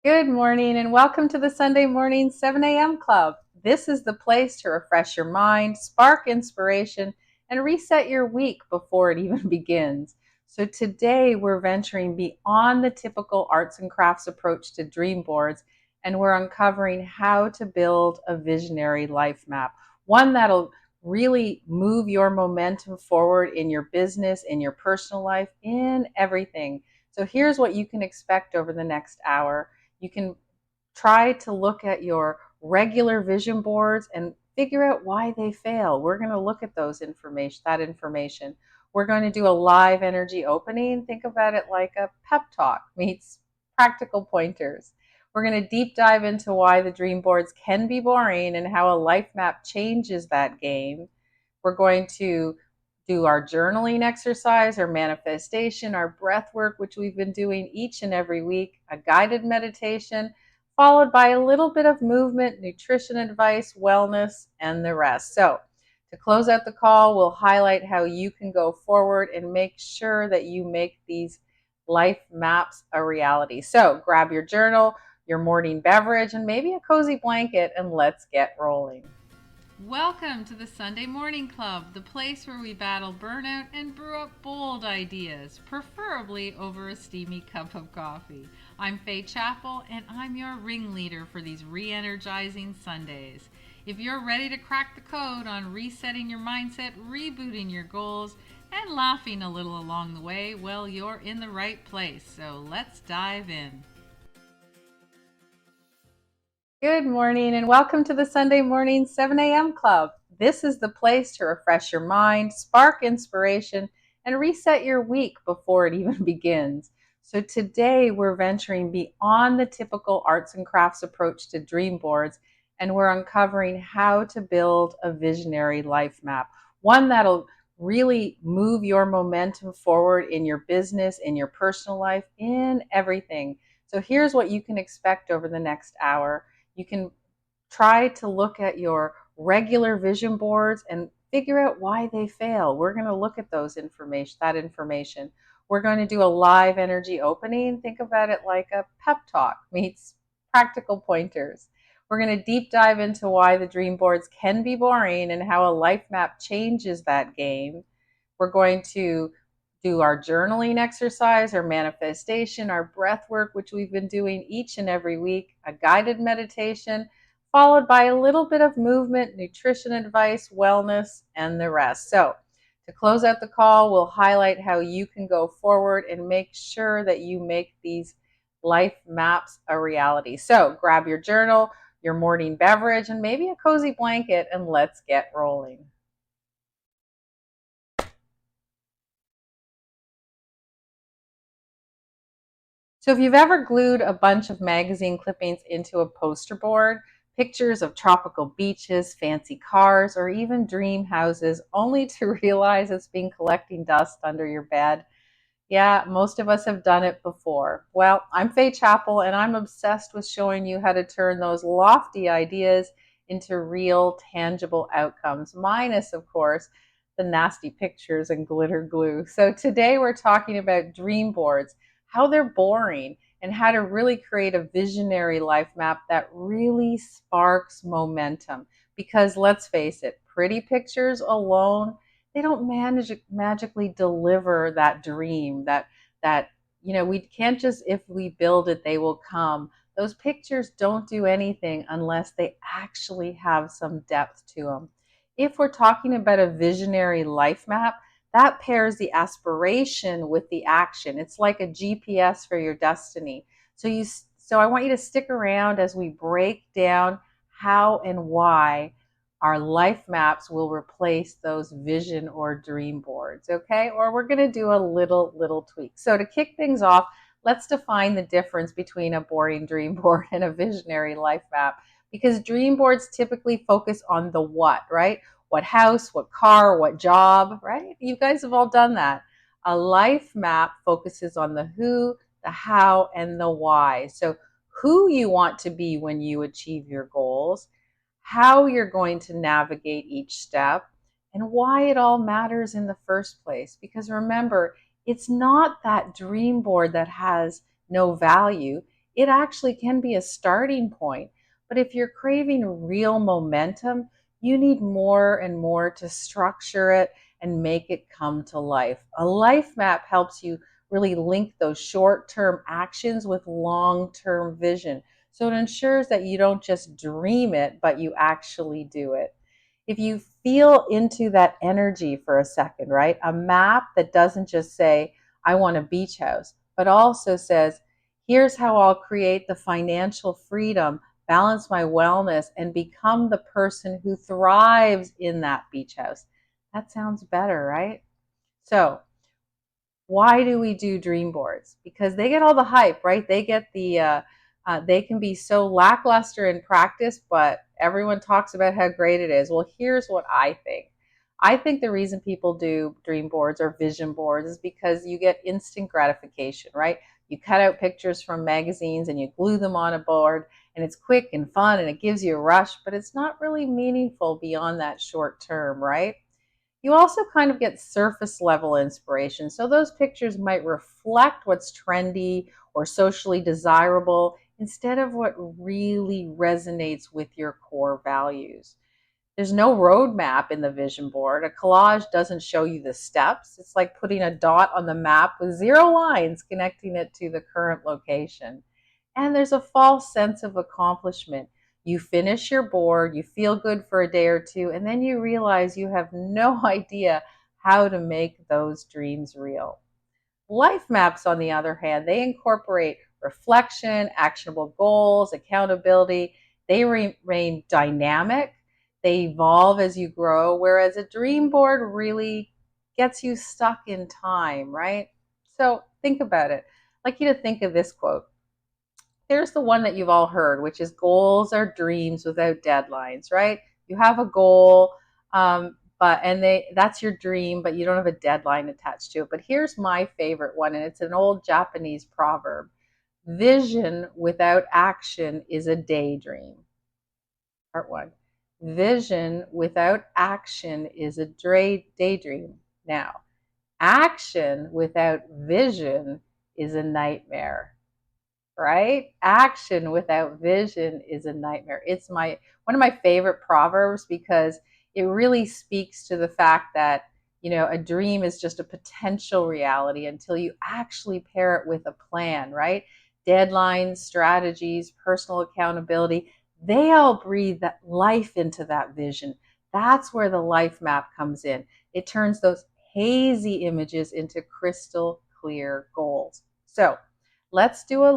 Good morning and welcome to the Sunday morning 7 a.m. Club. This is the place to refresh your mind, spark inspiration, and reset your week before it even begins. So today we're venturing beyond the typical arts and crafts approach to dream boards, and we're uncovering how to build a visionary life map, one that'll really move your momentum forward in your business, in your personal life, in everything. So here's what you can expect over the next hour. You can try to look at your regular vision boards and figure out why they fail. We're going to look at that information. We're going to do a live energy opening. Think about it like a pep talk meets practical pointers. We're going to deep dive into why the dream boards can be boring and how a life map changes that game. We're going to do our journaling exercise, our manifestation, our breath work, which we've been doing each and every week, a guided meditation, followed by a little bit of movement, nutrition advice, wellness, and the rest. So, to close out the call, we'll highlight how you can go forward and make sure that you make these life maps a reality. So, grab your journal, your morning beverage, and maybe a cozy blanket, and let's get rolling. Welcome to the Sunday Morning Club, the place where we battle burnout and brew up bold ideas, preferably over a steamy cup of coffee. I'm Faye Chappell, and I'm your ringleader for these re-energizing Sundays. If you're ready to crack the code on resetting your mindset, rebooting your goals, and laughing a little along the way, well, you're in the right place. So let's dive in. Good morning and welcome to the Sunday morning 7 a.m. Club. This is the place to refresh your mind, spark inspiration, and reset your week before it even begins. So today we're venturing beyond the typical arts and crafts approach to dream boards, and we're uncovering how to build a visionary life map, one that'll really move your momentum forward in your business, in your personal life, in everything. So here's what you can expect over the next hour. You can try to look at your regular vision boards and figure out why they fail. We're going to look at that information. We're going to do a live energy opening. Think about it like a pep talk meets practical pointers. We're going to deep dive into why the dream boards can be boring and how a life map changes that game. We're going to do our journaling exercise, our manifestation, our breath work, which we've been doing each and every week, a guided meditation, followed by a little bit of movement, nutrition advice, wellness, and the rest. So, to close out the call, we'll highlight how you can go forward and make sure that you make these life maps a reality. So, grab your journal, your morning beverage, and maybe a cozy blanket, and let's get rolling. So if you've ever glued a bunch of magazine clippings into a poster board, pictures of tropical beaches, fancy cars, or even dream houses, only to realize it's been collecting dust under your bed. Yeah, most of us have done it before. Well, I'm Faye Chappell, and I'm obsessed with showing you how to turn those lofty ideas into real, tangible outcomes, minus, of course, the nasty pictures and glitter glue. So today we're talking about dream boards, how they're boring, and how to really create a visionary life map that really sparks momentum. Because let's face it, pretty pictures alone, they don't magically deliver that dream, that we can't just, if we build it they will come. Those pictures don't do anything unless they actually have some depth to them. If we're talking about a visionary life map, that pairs the aspiration with the action. It's like a GPS for your destiny. So I want you to stick around as we break down how and why our life maps will replace those vision or dream boards, okay? Or we're going to do a little tweak. So to kick things off, let's define the difference between a boring dream board and a visionary life map, because dream boards typically focus on the what, right? What house, what car, what job, right? You guys have all done that. A life map focuses on the who, the how, and the why. So who you want to be when you achieve your goals, how you're going to navigate each step, and why it all matters in the first place. Because remember, it's not that dream board that has no value. it actually can be a starting point. But if you're craving real momentum, you need more and more to structure it and make it come to life. A life map helps you really link those short term actions with long term vision. So it ensures that you don't just dream it, but you actually do it. If you feel into that energy for a second, right? A map that doesn't just say, I want a beach house, but also says, here's how I'll create the financial freedom, balance my wellness, and become the person who thrives in that beach house. That sounds better, right? So, why do we do dream boards? Because they get all the hype, right? They can be so lackluster in practice, but everyone talks about how great it is. Well, here's what I think. I think the reason people do dream boards or vision boards is because you get instant gratification, right? You cut out pictures from magazines and you glue them on a board, and it's quick and fun and it gives you a rush, but it's not really meaningful beyond that short term, right? You also kind of get surface level inspiration. So those pictures might reflect what's trendy or socially desirable instead of what really resonates with your core values. There's no roadmap in the vision board. A collage doesn't show you the steps. It's like putting a dot on the map with zero lines connecting it to the current location. And there's a false sense of accomplishment. You finish your board, you feel good for a day or two, and then you realize you have no idea how to make those dreams real. Life maps, on the other hand, they incorporate reflection, actionable goals, accountability. They remain dynamic, they evolve as you grow, whereas a dream board really gets you stuck in time, right? So think about it. I'd like you to think of this quote. Here's the one that you've all heard, which is goals are dreams without deadlines, right? You have a goal, but and that's your dream, but you don't have a deadline attached to it. But here's my favorite one, and it's an old Japanese proverb: vision without action is a daydream. Part one. Vision without action is a daydream. Now, action without vision is a nightmare, right? Action without vision is a nightmare. It's my one of my favorite proverbs because it really speaks to the fact that, a dream is just a potential reality until you actually pair it with a plan, right? Deadlines, strategies, personal accountability, they all breathe that life into that vision. That's where the life map comes in. It turns those hazy images into crystal clear goals. So, let's do a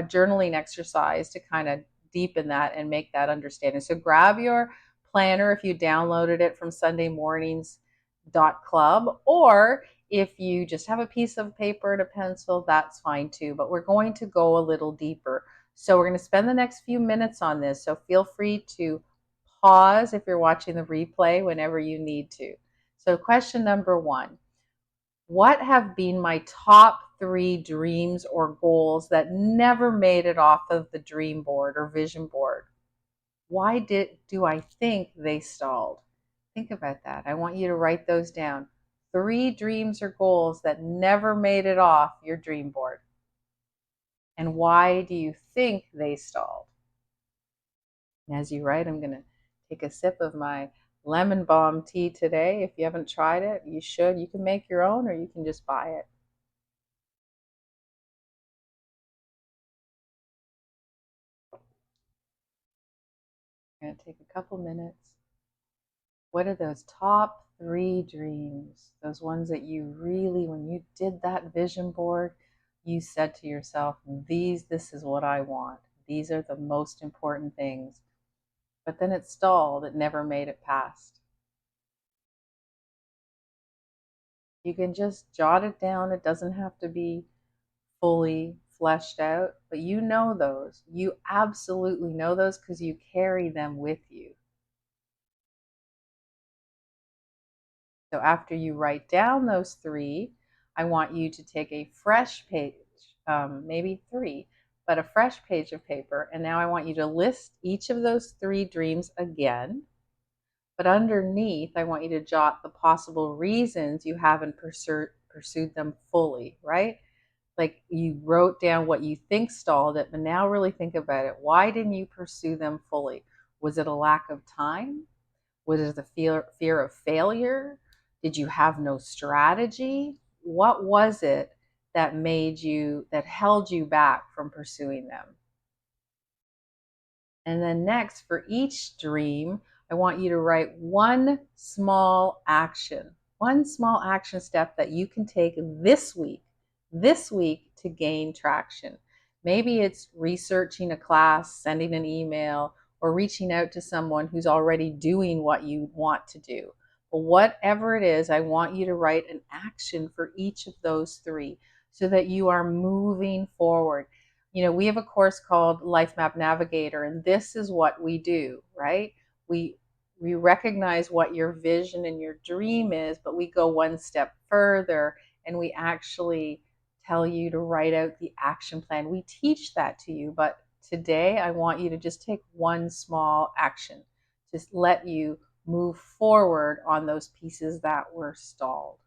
journaling exercise to kind of deepen that and make that understanding. So grab your planner if you downloaded it from sundaymornings.club, or if you just have a piece of paper and a pencil, that's fine too. But we're going to go a little deeper. So we're going to spend the next few minutes on this. So feel free to pause if you're watching the replay whenever you need to. So question number one: what have been my top three dreams or goals that never made it off of the dream board or vision board? Why do I think they stalled? Think about that. I want you to write those down. Three dreams or goals that never made it off your dream board. And why do you think they stalled? And as you write, I'm going to take a sip of my lemon balm tea today. If you haven't tried it, you should. You can make your own or you can just buy it. I'm going to take a couple minutes. What are those top three dreams? Those ones that you really, when you did that vision board, you said to yourself, this is what I want. These are the most important things. But then it stalled. It never made it past. You can just jot it down. It doesn't have to be fully fleshed out, but you know those. You absolutely know those because you carry them with you. So after you write down those three, I want you to take a fresh page, maybe three, but a fresh page of paper. And now I want you to list each of those three dreams again. But underneath, I want you to jot the possible reasons you haven't pursued them fully, right? Like you wrote down what you think stalled it, but now really think about it. Why didn't you pursue them fully? Was it a lack of time? Was it the fear of failure? Did you have no strategy? What was it that that held you back from pursuing them? And then next, for each dream, I want you to write one small action step that you can take this week to gain traction. Maybe it's researching a class, sending an email, or reaching out to someone who's already doing what you want to do. But whatever it is, I want you to write an action for each of those three so that you are moving forward. We have a course called LifeMap Navigator, and this is what we do, right? We we recognize what your vision and your dream is, but we go one step further and we actually tell you to write out the action plan. We teach that to you, but today I want you to just take one small action. Just let you move forward on those pieces that were stalled.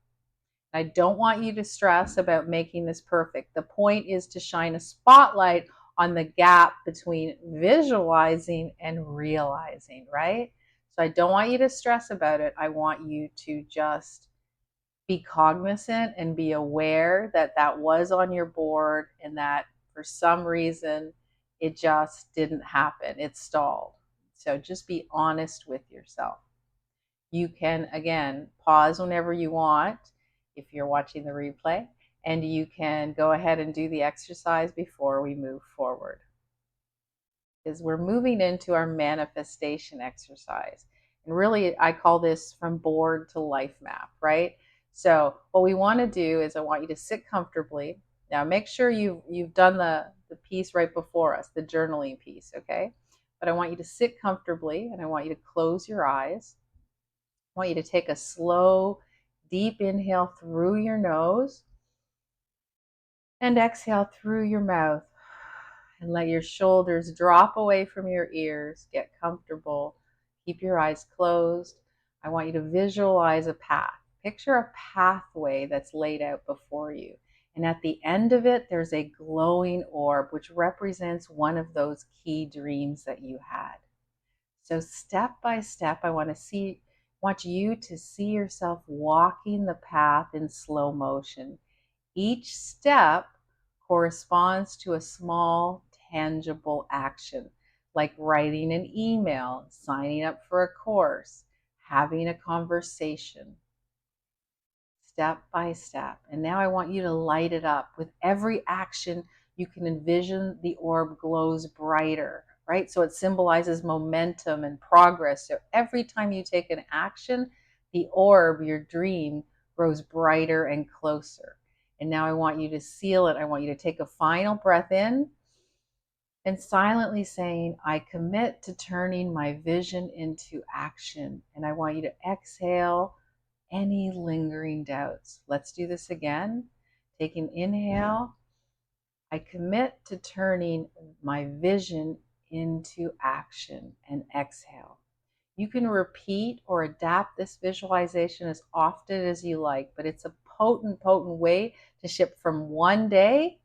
I don't want you to stress about making this perfect. The point is to shine a spotlight on the gap between visualizing and realizing, right? So I don't want you to stress about it. I want you to just be cognizant and be aware that that was on your board and that for some reason it just didn't happen. It stalled. So just be honest with yourself. You can, again, pause whenever you want if you're watching the replay, and you can go ahead and do the exercise before we move forward. Because we're moving into our manifestation exercise. And really, I call this from board to life map, right? So what we want to do is I want you to sit comfortably. Now make sure you've done the piece right before us, the journaling piece, okay? But I want you to sit comfortably and I want you to close your eyes. I want you to take a slow, deep inhale through your nose and exhale through your mouth. And let your shoulders drop away from your ears. Get comfortable. Keep your eyes closed. I want you to visualize a path. Picture a pathway that's laid out before you. And at the end of it, there's a glowing orb, which represents one of those key dreams that you had. So step by step, I want you to see yourself walking the path in slow motion. Each step corresponds to a small, tangible action, like writing an email, signing up for a course, having a conversation, step by step. And now I want you to light it up. With every action, you can envision the orb glows brighter, right? So it symbolizes momentum and progress. So every time you take an action, the orb, your dream, grows brighter and closer. And now I want you to seal it. I want you to take a final breath in and silently saying, I commit to turning my vision into action. And I want you to exhale any lingering doubts. Let's do this again. Take an inhale. I commit to turning my vision into action, and exhale. You can repeat or adapt this visualization as often as you like, but it's a potent, potent way to shift from one day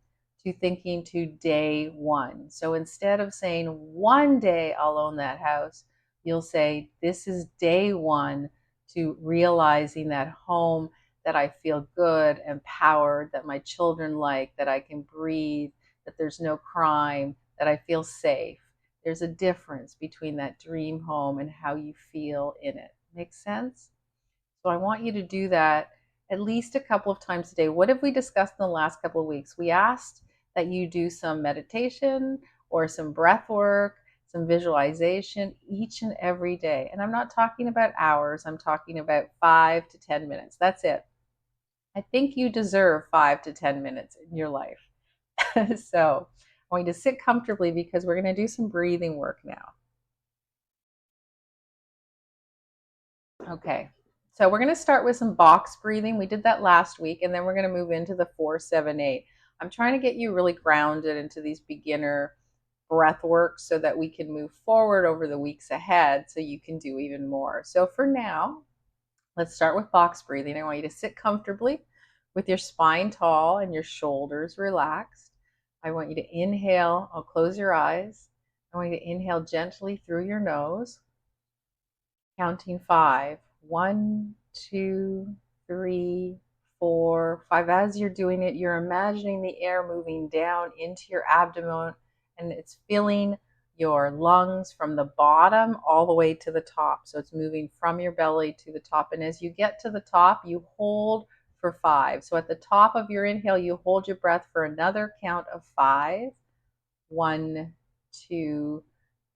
to thinking to day one. So instead of saying one day I'll own that house, you'll say this is day one to realizing that home that I feel good, empowered, that my children like, that I can breathe, that there's no crime, that I feel safe. There's a difference between that dream home and how you feel in it. Make sense? So I want you to do that at least a couple of times a day. What have we discussed in the last couple of weeks? We asked that you do some meditation or some breath work, some visualization each and every day. And I'm not talking about hours, I'm talking about 5 to 10 minutes. That's it. I think you deserve 5 to 10 minutes in your life. So I want you to sit comfortably because we're going to do some breathing work now. Okay, so we're going to start with some box breathing. We did that last week, and then we're going to move into the 4-7-8. I'm trying to get you really grounded into these beginner breath work so that we can move forward over the weeks ahead so you can do even more. So for now, let's start with box breathing. I want you to sit comfortably with your spine tall and your shoulders relaxed. I want you to inhale. I'll close your eyes. I want you to inhale gently through your nose, counting 5. 1, 2, 3, 4, 5. As you're doing it, you're imagining the air moving down into your abdomen, and it's filling your lungs from the bottom all the way to the top. So it's moving from your belly to the top. And as you get to the top, you hold for 5. So at the top of your inhale, you hold your breath for another count of 5. 1, 2,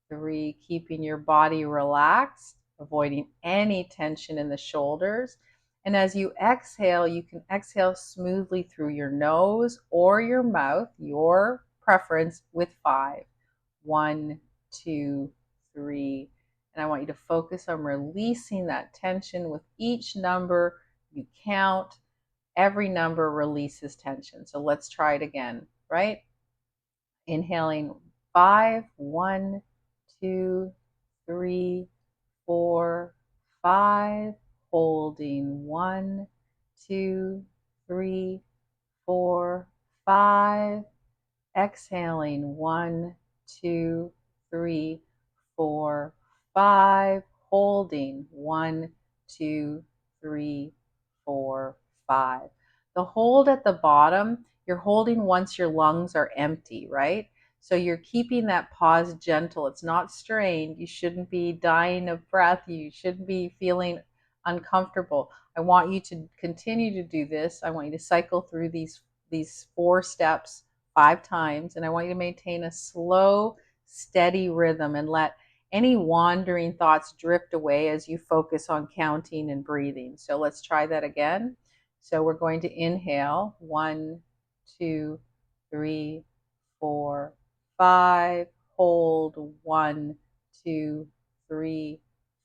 3, keeping your body relaxed, avoiding any tension in the shoulders. And as you exhale, you can exhale smoothly through your nose or your mouth, your preference, with 5. 1, 2, 3. And I want you to focus on releasing that tension with each number you count. Every number releases tension. So let's try it again, right? Inhaling 5, 1, 2, 3, 4, 5. Holding 1, 2, 3, 4, 5. Exhaling 1, 2, 3, 4, 5. Holding 1, 2, 3, 4, 5. The hold at the bottom, you're holding once your lungs are empty, right? So you're keeping that pause gentle. It's not strained. You shouldn't be dying of breath. You shouldn't be feeling uncomfortable. I want you to continue to do this. I want you to cycle through these 4 steps 5 times, and I want you to maintain a slow, steady rhythm and let any wandering thoughts drift away as you focus on counting and breathing. So let's try that again. So we're going to inhale 1, 2, 3, 4, 5. Hold 1, 2, 3,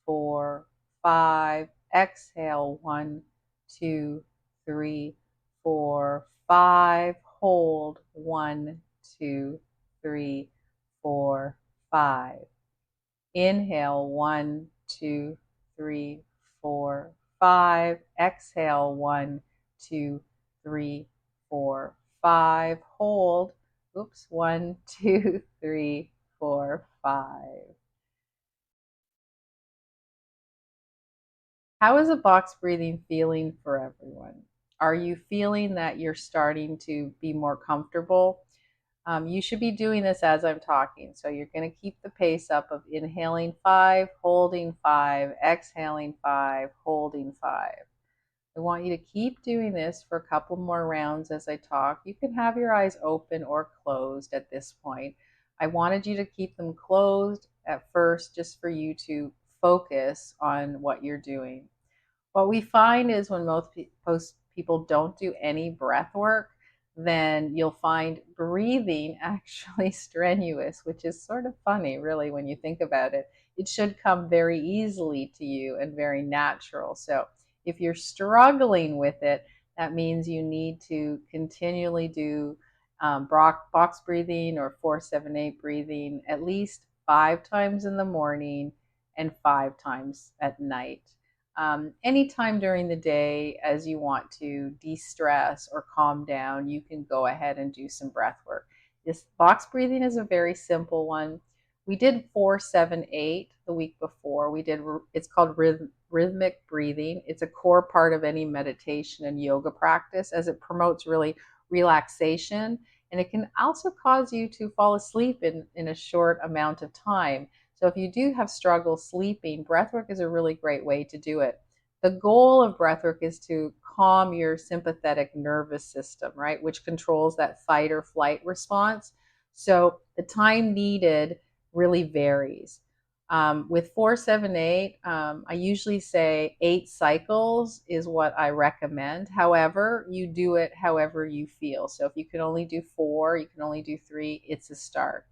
4, 5. Exhale 1, 2, 3, 4, 5. Hold 1, 2, 3, 4, 5. Inhale 1, 2, 3, 4, 5. Exhale 1, 2, 3, 4, 5. Hold. Oops. 1, 2, 3, 4, 5. How is a box breathing feeling for everyone? Are you feeling that you're starting to be more comfortable? You should be doing this as I'm talking. So you're going to keep the pace up of inhaling 5, holding 5, exhaling 5, holding 5. I want you to keep doing this for a couple more rounds as I talk. You can have your eyes open or closed at this point. I wanted you to keep them closed at first just for you to focus on what you're doing. What we find is when most people don't do any breath work, then you'll find breathing actually strenuous, which is sort of funny, really, when you think about it. It should come very easily to you and very natural. So if you're struggling with it, that means you need to continually do box breathing or 4-7-8 breathing at least 5 times in the morning and 5 times at night. Anytime during the day as you want to de-stress or calm down, you can go ahead and do some breath work. This box breathing is a very simple one. We did 4-7-8 the week before. It's called rhythmic breathing. It's a core part of any meditation and yoga practice as it promotes really relaxation, and it can also cause you to fall asleep in a short amount of time. So if you do have struggle sleeping, breathwork is a really great way to do it. The goal of breathwork is to calm your sympathetic nervous system, right, which controls that fight or flight response. So the time needed really varies. With 4-7-8, I usually say 8 cycles is what I recommend. However, you do it however you feel. So if you can only do 4, you can only do 3, it's a start.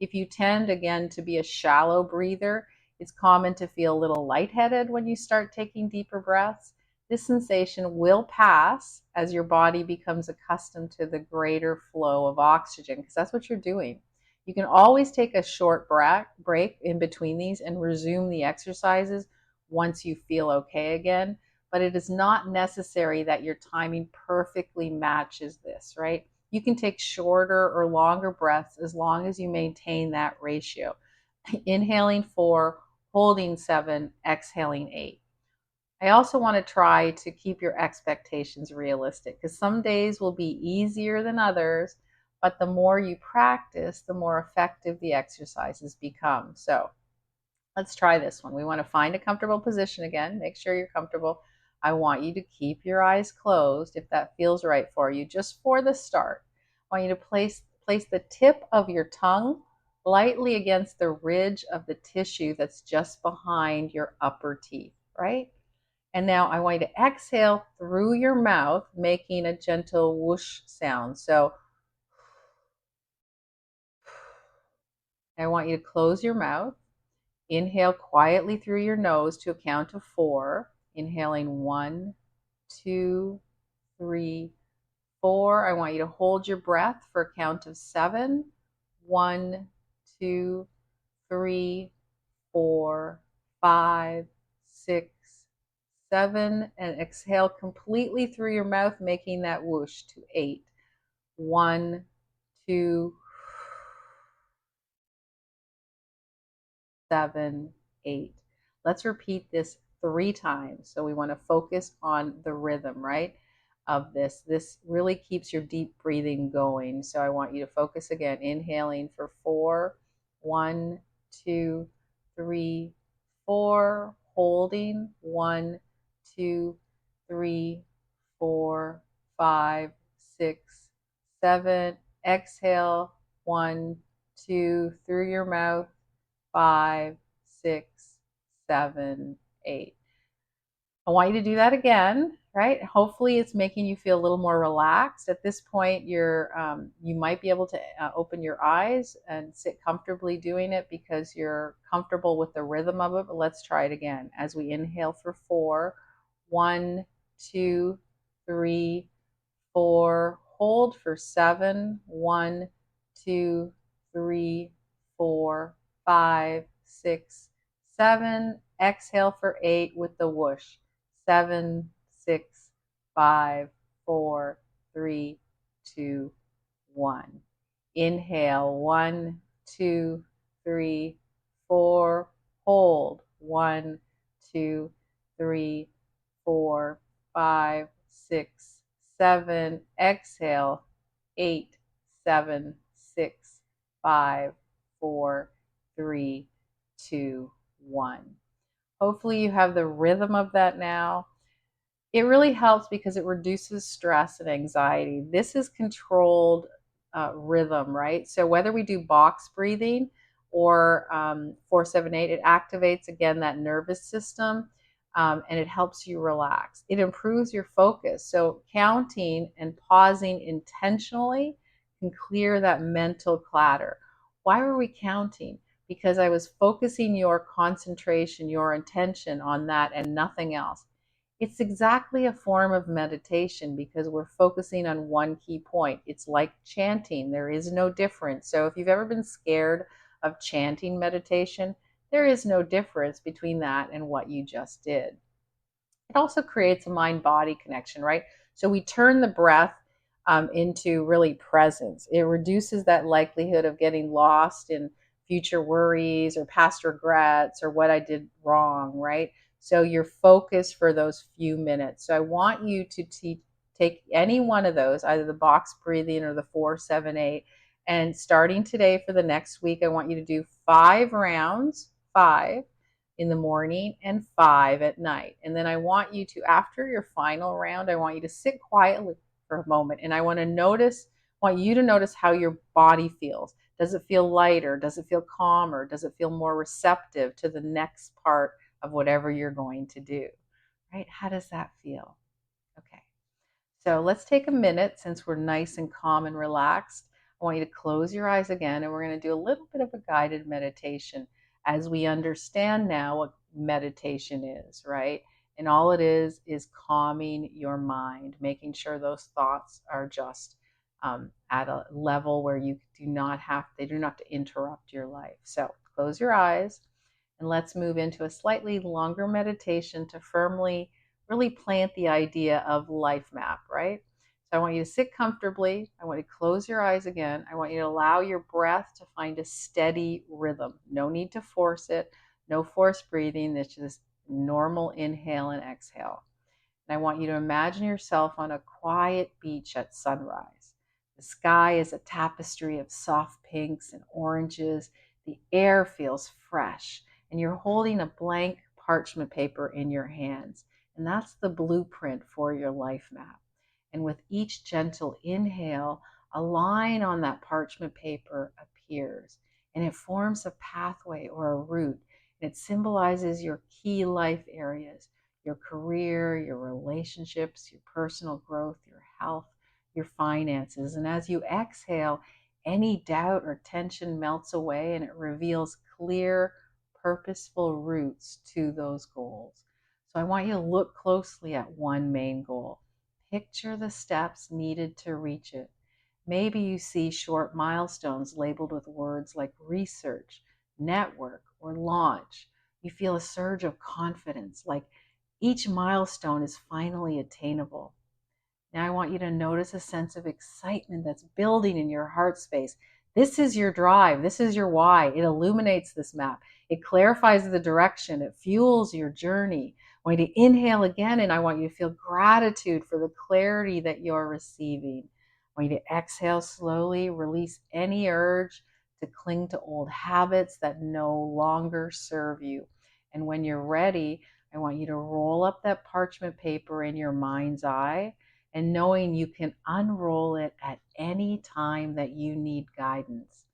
If you tend, again, to be a shallow breather, it's common to feel a little lightheaded when you start taking deeper breaths. This sensation will pass as your body becomes accustomed to the greater flow of oxygen, because that's what you're doing. You can always take a short break in between these and resume the exercises once you feel okay again. but it is not necessary that your timing perfectly matches this, right? You can take shorter or longer breaths as long as you maintain that ratio. Inhaling 4, holding 7, exhaling 8. I also want to try to keep your expectations realistic because some days will be easier than others, but the more you practice, the more effective the exercises become. So let's try this one. We want to find a comfortable position again. Make sure you're comfortable. I want you to keep your eyes closed if that feels right for you, just for the start. I want you to place the tip of your tongue lightly against the ridge of the tissue that's just behind your upper teeth, right? And now I want you to exhale through your mouth, making a gentle whoosh sound. So I want you to close your mouth. Inhale quietly through your nose to a count of 4. Inhaling 1, 2, 3, 4. I want you to hold your breath for a count of 7. 1, 2, 3, 4, 5, 6, 7. And exhale completely through your mouth, making that whoosh to 8. 1, 2, 7, 8. Let's repeat this 3 times. So we want to focus on the rhythm, right? Of this. This really keeps your deep breathing going. So I want you to focus again, inhaling for 4, 1, 2, 3, 4, holding 1, 2, 3, 4, 5, 6, 7. Exhale 1, 2 through your mouth. 5, 6, 7, 8. I want you to do that again, right? Hopefully, it's making you feel a little more relaxed. At this point, you might be able to open your eyes and sit comfortably doing it because you're comfortable with the rhythm of it. But let's try it again as we inhale for 4, 1, 2, 3, 4. Hold for 7, 1, 2, 3, 4, 5, 6, 7. Exhale for 8 with the whoosh. 7, 6, 5, 4, 3, 2, 1. Inhale 1, 2, 3, 4. Hold 1, 2, 3, 4, 5, 6, 7. Exhale 8, 7, 6, 5, 4, 3, 2, 1. Hopefully, you have the rhythm of that now. It really helps because it reduces stress and anxiety. This is controlled rhythm, right? So whether we do box breathing or 478, it activates again that nervous system, and it helps you relax. It improves your focus. So counting and pausing intentionally can clear that mental clutter. Why were we counting? Because I was focusing your concentration, your intention on that and nothing else. It's exactly a form of meditation because we're focusing on one key point. It's like chanting, there is no difference. So, if you've ever been scared of chanting meditation, there is no difference between that and what you just did. It also creates a mind body connection, right? So we turn the breath into really presence. It reduces that likelihood of getting lost in future worries or past regrets or what I did wrong, right? So you're focused for those few minutes. So I want you to take any one of those, either the box breathing or the 478, and starting today for the next week, I want you to do 5 rounds, 5 in the morning and 5 at night. And then I want you to, after your final round, I want you to sit quietly for a moment and I want you to notice how your body feels. Does it feel lighter? Does it feel calmer? Does it feel more receptive to the next part of whatever you're going to do? Right? How does that feel? Okay. So let's take a minute since we're nice and calm and relaxed. I want you to close your eyes again, and we're going to do a little bit of a guided meditation as we understand now what meditation is, right? And all it is calming your mind, making sure those thoughts are just at a level where they do not have to interrupt your life. So close your eyes and let's move into a slightly longer meditation to firmly really plant the idea of LifeMap, right? So I want you to sit comfortably. I want you to close your eyes again. I want you to allow your breath to find a steady rhythm. No need to force it, no forced breathing. It's just normal inhale and exhale. And I want you to imagine yourself on a quiet beach at sunrise. The sky is a tapestry of soft pinks and oranges. The air feels fresh, and you're holding a blank parchment paper in your hands. And that's the blueprint for your life map. And with each gentle inhale, a line on that parchment paper appears, and it forms a pathway or a route. And it symbolizes your key life areas, your career, your relationships, your personal growth, your health, your finances. And as you exhale, any doubt or tension melts away and it reveals clear, purposeful routes to those goals. So I want you to look closely at one main goal. Picture the steps needed to reach it. Maybe you see short milestones labeled with words like research, network, or launch. You feel a surge of confidence, like each milestone is finally attainable. Now I want you to notice a sense of excitement that's building in your heart space. This is your drive. This is your why. It illuminates this map. It clarifies the direction. It fuels your journey. I want you to inhale again, and I want you to feel gratitude for the clarity that you're receiving. I want you to exhale slowly, release any urge to cling to old habits that no longer serve you. And when you're ready, I want you to roll up that parchment paper in your mind's eye, and knowing you can unroll it at any time that you need guidance.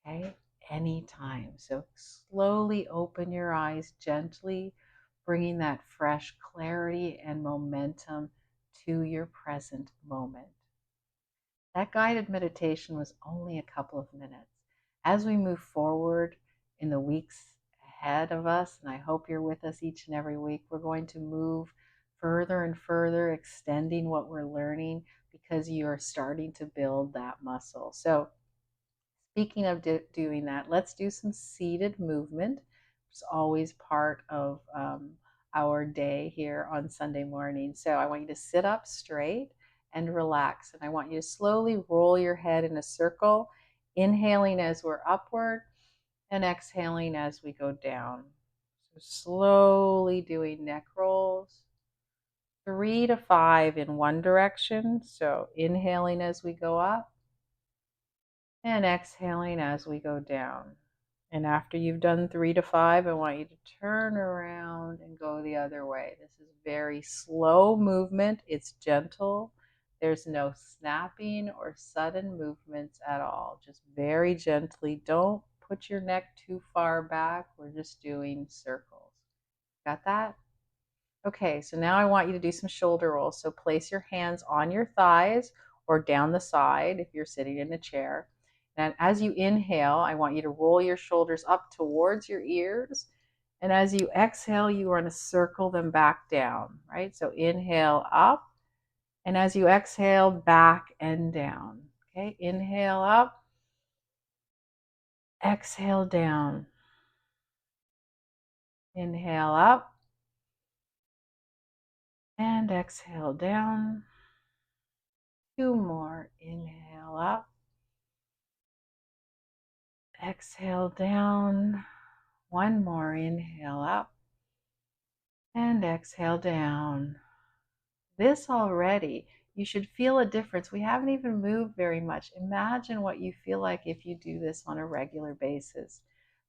Okay? Anytime. So slowly open your eyes gently, bringing that fresh clarity and momentum to your present moment. That guided meditation was only a couple of minutes. As we move forward in the weeks ahead of us, and I hope you're with us each and every week, we're going to move further and further, extending what we're learning because you are starting to build that muscle. So, speaking of doing that, let's do some seated movement. It's always part of our day here on Sunday morning. So I want you to sit up straight and relax. And I want you to slowly roll your head in a circle, inhaling as we're upward and exhaling as we go down. So slowly doing neck rolls, 3 to 5 in one direction. So inhaling as we go up and exhaling as we go down. And after you've done 3 to 5, I want you to turn around and go the other way. This is very slow movement. It's gentle. There's no snapping or sudden movements at all. Just very gently. Don't put your neck too far back. We're just doing circles. Got that? Okay, so now I want you to do some shoulder rolls. So place your hands on your thighs or down the side if you're sitting in a chair. And as you inhale, I want you to roll your shoulders up towards your ears. And as you exhale, you want to circle them back down, right? So inhale up. And as you exhale, back and down. Okay, inhale up, exhale down. Inhale up and exhale down. 2 more. Inhale up. Exhale down. 1 more. Inhale up. And exhale down. This already, you should feel a difference. We haven't even moved very much. Imagine what you feel like if you do this on a regular basis.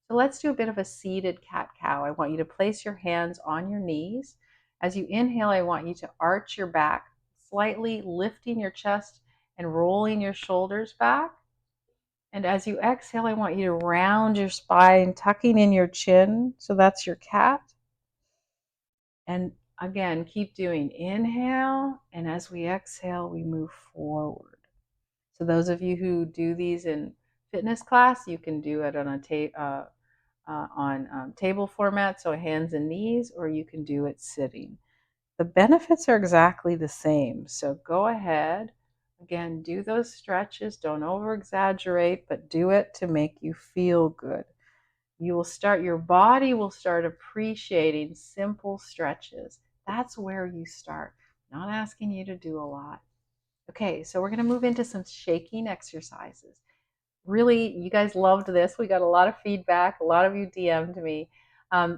So let's do a bit of a seated cat-cow. I want you to place your hands on your knees. As you inhale, I want you to arch your back, slightly lifting your chest and rolling your shoulders back. And as you exhale, I want you to round your spine, tucking in your chin. So that's your cat. And again, keep doing inhale. And as we exhale, we move forward. So those of you who do these in fitness class, you can do it on table format, so hands and knees, or you can do it sitting. The benefits are exactly the same. So go ahead. Again, do those stretches. Don't over exaggerate, but do it to make you feel good. Your body will start appreciating simple stretches. That's where you start. Not asking you to do a lot. Okay, so we're going to move into some shaking exercises. Really, you guys loved this. We got a lot of feedback. A lot of you DM'd me.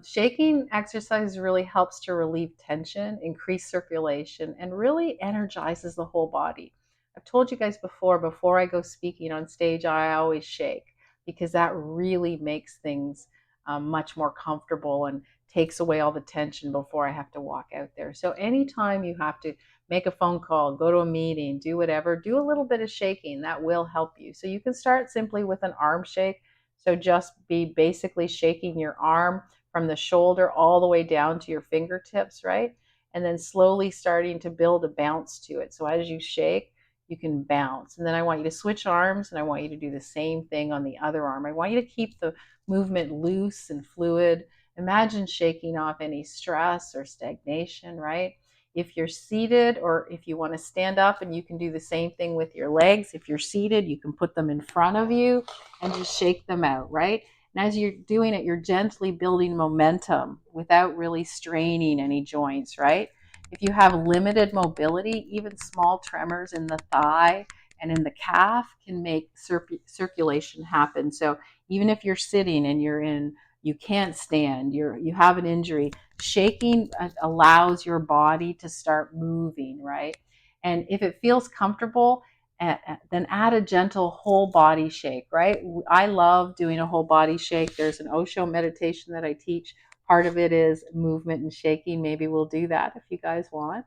Shaking exercise really helps to relieve tension, increase circulation, and really energizes the whole body. I've told you guys before I go speaking on stage, I always shake because that really makes things much more comfortable and takes away all the tension before I have to walk out there. So, anytime you have to make a phone call, go to a meeting, do whatever, do a little bit of shaking. That will help you. So you can start simply with an arm shake. So just be basically shaking your arm from the shoulder all the way down to your fingertips, right? And then slowly starting to build a bounce to it. So as you shake, you can bounce. And then I want you to switch arms and I want you to do the same thing on the other arm. I want you to keep the movement loose and fluid. Imagine shaking off any stress or stagnation, right? If you're seated or if you want to stand up, and you can do the same thing with your legs. If you're seated, you can put them in front of you and just shake them out, right? And as you're doing it, you're gently building momentum without really straining any joints, right? If you have limited mobility, even small tremors in the thigh and in the calf can make circulation happen. So even if you're sitting and you can't stand, you have an injury, shaking allows your body to start moving, right? And if it feels comfortable, then add a gentle whole body shake, right? I love doing a whole body shake. There's an Osho meditation that I teach. Part of it is movement and shaking. Maybe we'll do that if you guys want.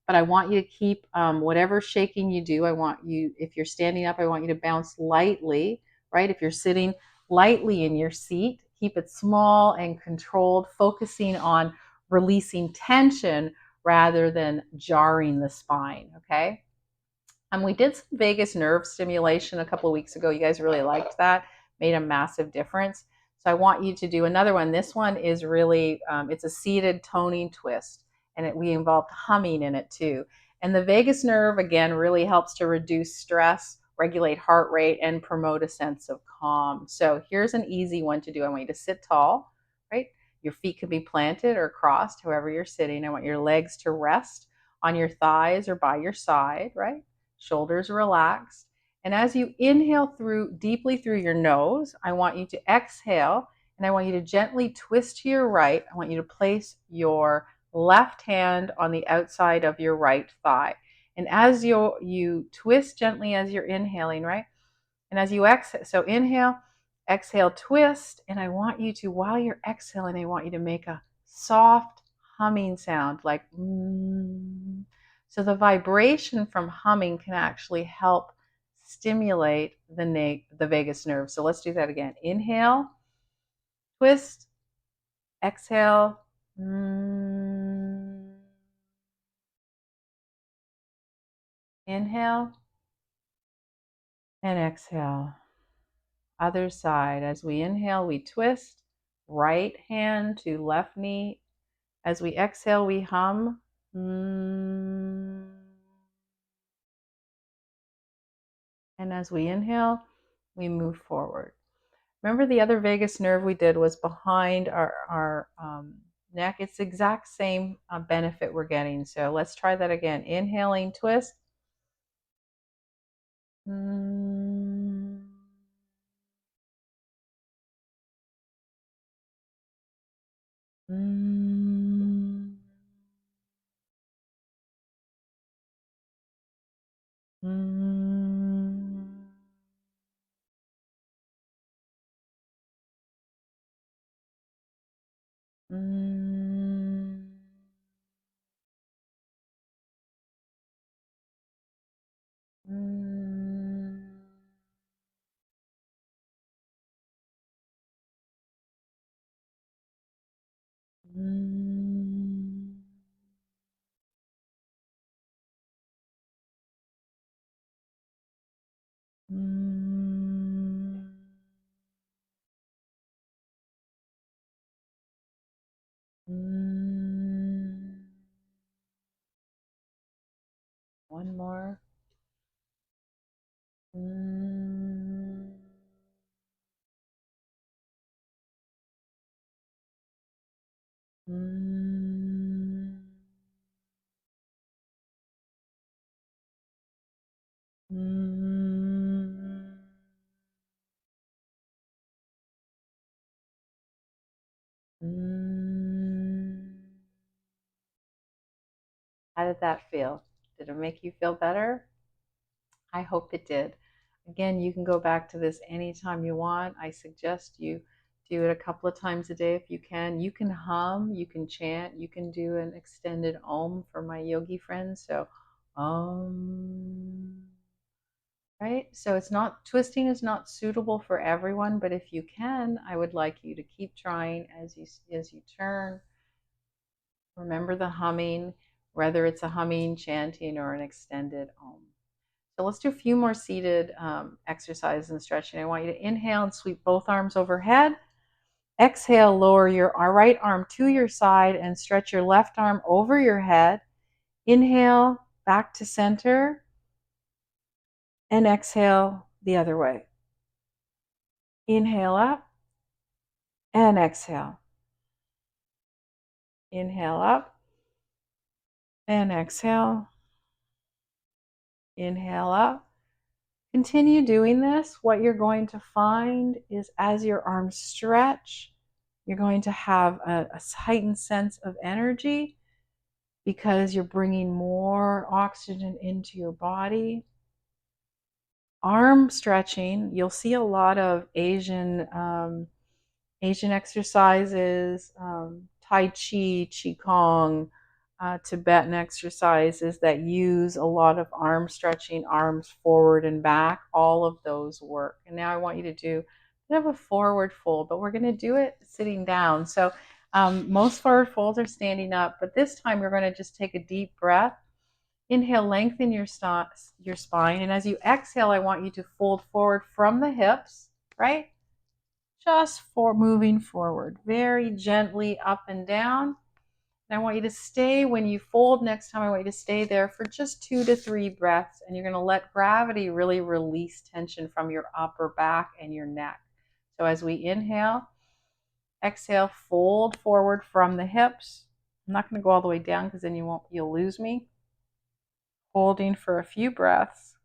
But I want you to keep whatever shaking you do. I want you, if you're standing up, I want you to bounce lightly, right? If you're sitting, lightly in your seat. Keep it small and controlled, focusing on releasing tension rather than jarring the spine, okay? We did some vagus nerve stimulation a couple of weeks ago. You guys really liked that, made a massive difference. So I want you to do another one. This one is really, it's a seated toning twist, and we involved humming in it too. And the vagus nerve, again, really helps to reduce stress, regulate heart rate, and promote a sense of calm. So here's an easy one to do. I want you to sit tall, right? Your feet can be planted or crossed, however you're sitting. I want your legs to rest on your thighs or by your side, right? Shoulders relaxed. And as you inhale deeply through your nose, I want you to exhale and I want you to gently twist to your right. I want you to place your left hand on the outside of your right thigh. And as you twist gently as you're inhaling, right? And as you exhale, so inhale, exhale, twist. And I want you to, while you're exhaling, I want you to make a soft humming sound like mm. So the vibration from humming can actually help stimulate the vagus nerve. So let's do that again. Inhale, twist, exhale. Mm. Inhale and exhale. Other side. As we inhale, we twist. Right hand to left knee. As we exhale, we hum. Mm. And as we inhale, we move forward. Remember the other vagus nerve we did was behind our neck. It's the exact same benefit we're getting. So let's try that again. Inhaling, twist. Mm. Mm. Mm. Mm. Mm. Mm. Mm. Mm. One more. Mm. Mm. Mm. Mm. How did that feel? Did it make you feel better? I hope it did. Again, you can go back to this anytime you want. I suggest you do it a couple of times a day if you can. You can hum, you can chant, you can do an extended om for my yogi friends. So, right? So it's not, twisting is not suitable for everyone, but if you can, I would like you to keep trying as you turn. Remember the humming, whether it's a humming, chanting, or an extended om. So let's do a few more seated exercises and stretching. I want you to inhale and sweep both arms overhead. Exhale, lower your right arm to your side and stretch your left arm over your head. Inhale, back to center, and exhale the other way. Inhale up and exhale. Inhale up and exhale. Inhale up. Continue doing this. What you're going to find is as your arms stretch, you're going to have a heightened sense of energy because you're bringing more oxygen into your body. Arm stretching, you'll see a lot of Asian exercises, Tai Chi, Qigong, Tibetan exercises that use a lot of arm stretching, arms forward and back. All of those work. And now I want you to do a bit of a forward fold, but we're going to do it sitting down. So most forward folds are standing up, but this time we're going to just take a deep breath. Inhale, lengthen your spine. And as you exhale, I want you to fold forward from the hips, right? Just for moving forward, very gently up and down. And I want you to stay, when you fold next time, I want you to stay there for just 2 to 3 breaths. And you're going to let gravity really release tension from your upper back and your neck. So as we inhale, exhale, fold forward from the hips. I'm not going to go all the way down because then you'll lose me. Holding for a few breaths.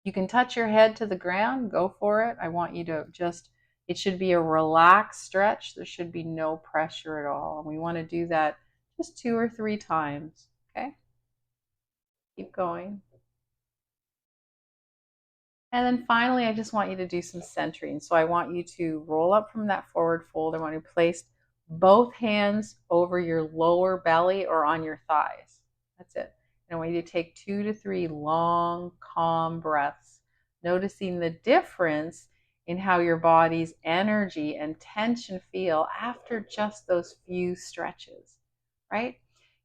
You can touch your head to the ground, go for it. I want you to just, it should be a relaxed stretch. There should be no pressure at all. And we want to do that just 2 or 3 times. Okay? Keep going. And then finally, I just want you to do some centering. So I want you to roll up from that forward fold. I want you to place both hands over your lower belly or on your thighs. That's it. And I want you to take 2 to 3 long, calm breaths, noticing the difference in how your body's energy and tension feel after just those few stretches, right?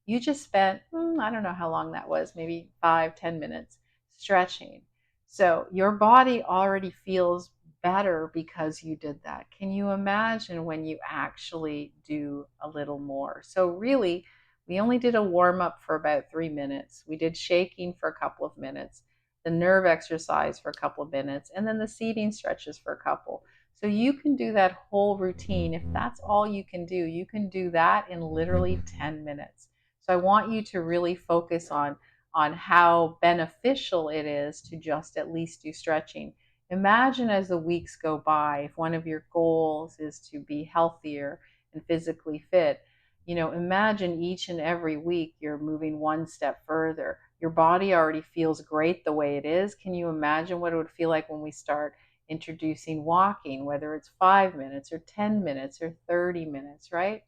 You just spent, I don't know how long that was, maybe 5-10 minutes stretching. So your body already feels better because you did that. Can you imagine when you actually do a little more? So really, we only did a warm up for about 3 minutes. We did shaking for a couple of minutes, the nerve exercise for a couple of minutes, and then the seating stretches for a couple. So you can do that whole routine. If that's all you can do that in literally 10 minutes. So I want you to really focus on how beneficial it is to just at least do stretching. Imagine as the weeks go by, if one of your goals is to be healthier and physically fit, imagine each and every week you're moving one step further. Your body already feels great the way it is. Can you imagine what it would feel like when we start introducing walking, whether it's 5 minutes or 10 minutes or 30 minutes, right?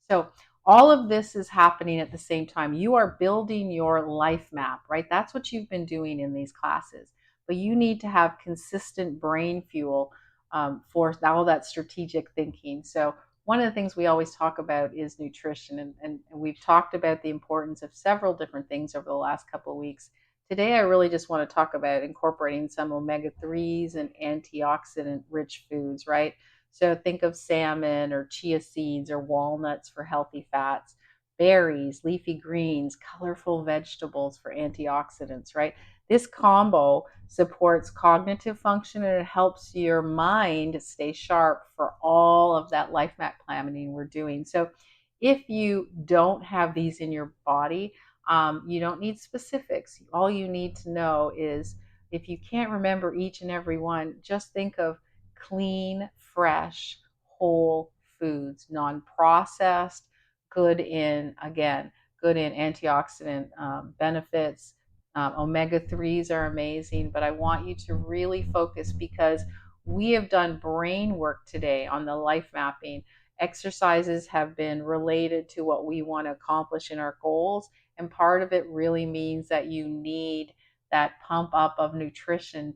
So all of this is happening at the same time. You are building your life map, right? That's what you've been doing in these classes. But you need to have consistent brain fuel for all that strategic thinking. So one of the things we always talk about is nutrition. And we've talked about the importance of several different things over the last couple of weeks. Today, I really just want to talk about incorporating some omega-3s and antioxidant rich foods, right? So think of salmon or chia seeds or walnuts for healthy fats, berries, leafy greens, colorful vegetables for antioxidants, right? This combo supports cognitive function and it helps your mind stay sharp for all of that life map planning we're doing. So if you don't have these in your body, You don't need specifics. All you need to know is, if you can't remember each and every one, just think of clean, fresh, whole foods, non processed, good in, again, good in antioxidant benefits. Omega 3s are amazing, but I want you to really focus, because we have done brain work today on the life mapping. Exercises have been related to what we want to accomplish in our goals. And part of it really means that you need that pump up of nutrition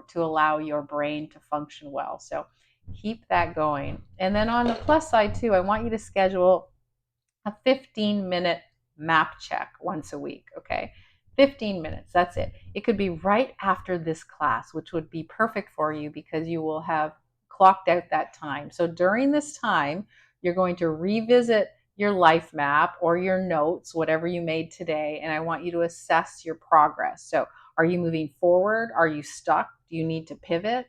to allow your brain to function well. So keep that going. And then on the plus side, too, I want you to schedule a 15-minute map check once a week, okay? 15 minutes, that's it. It could be right after this class, which would be perfect for you because you will have clocked out that time. So during this time, you're going to revisit your life map or your notes, whatever you made today, and I want you to assess your progress. So, are you moving forward? Are you stuck? Do you need to pivot?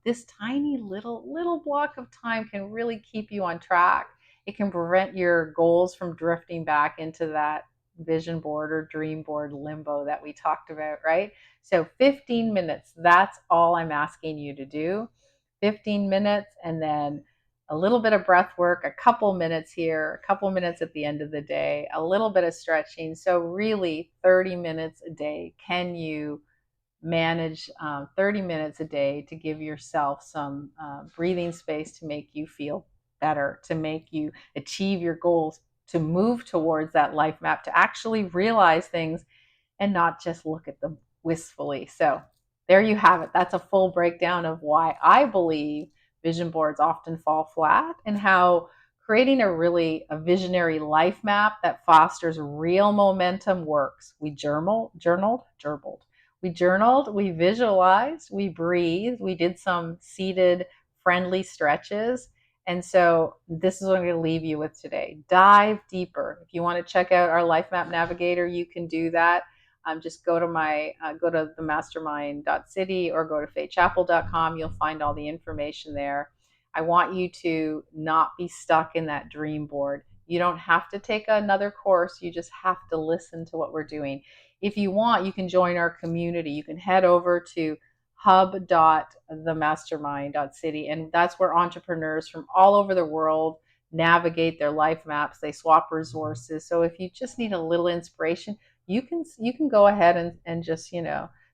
This tiny little block of time can really keep you on track. It can prevent your goals from drifting back into that vision board or dream board limbo that we talked about, right? So 15 minutes, that's all I'm asking you to do. 15 minutes, and then a little bit of breath work, a couple minutes here, a couple minutes at the end of the day, a little bit of stretching. So really 30 minutes a day. Can you manage 30 minutes a day to give yourself some breathing space to make you feel better, to make you achieve your goals, to move towards that life map, to actually realize things and not just look at them wistfully. So there you have it. That's a full breakdown of why I believe vision boards often fall flat, and how creating a visionary life map that fosters real momentum works. We journaled, we visualized, we breathed, we did some seated friendly stretches. And so this is what I'm going to leave you with today. Dive deeper. If you want to check out our Life Map Navigator, you can do that. Just go to the mastermind.city or go to faithchapel.com. You'll find all the information there. I want you to not be stuck in that dream board. You don't have to take another course. You just have to listen to what we're doing. If you want, you can join our community. You can head over to hub.themastermind.city, and that's where entrepreneurs from all over the world navigate their life maps. They swap resources. So if you just need a little inspiration, you can go ahead and just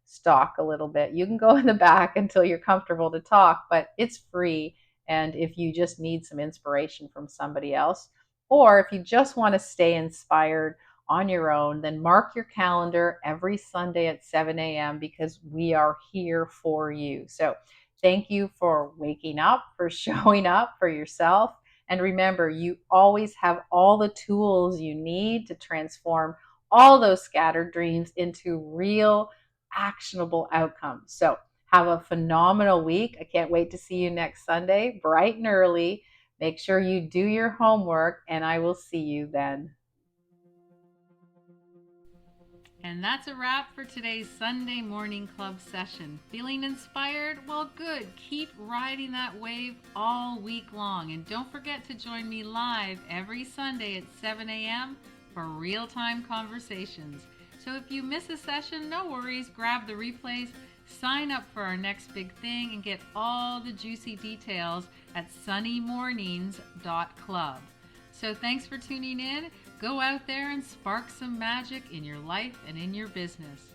stalk a little bit. You can go in the back until you're comfortable to talk, but it's free. And if you just need some inspiration from somebody else, or if you just want to stay inspired on your own, then mark your calendar every Sunday at 7 a.m. because we are here for you. So thank you for waking up, for showing up for yourself. And remember, you always have all the tools you need to transform all those scattered dreams into real actionable outcomes. So have a phenomenal week. I can't wait to see you next Sunday, bright and early. Make sure you do your homework, and I will see you then. And that's a wrap for today's Sunday Morning Club session. Feeling inspired? Well, good. Keep riding that wave all week long. And don't forget to join me live every Sunday at 7 a.m. for real-time conversations. So if you miss a session, no worries. Grab the replays, sign up for our next big thing, and get all the juicy details at sunnymornings.club. So thanks for tuning in. Go out there and spark some magic in your life and in your business.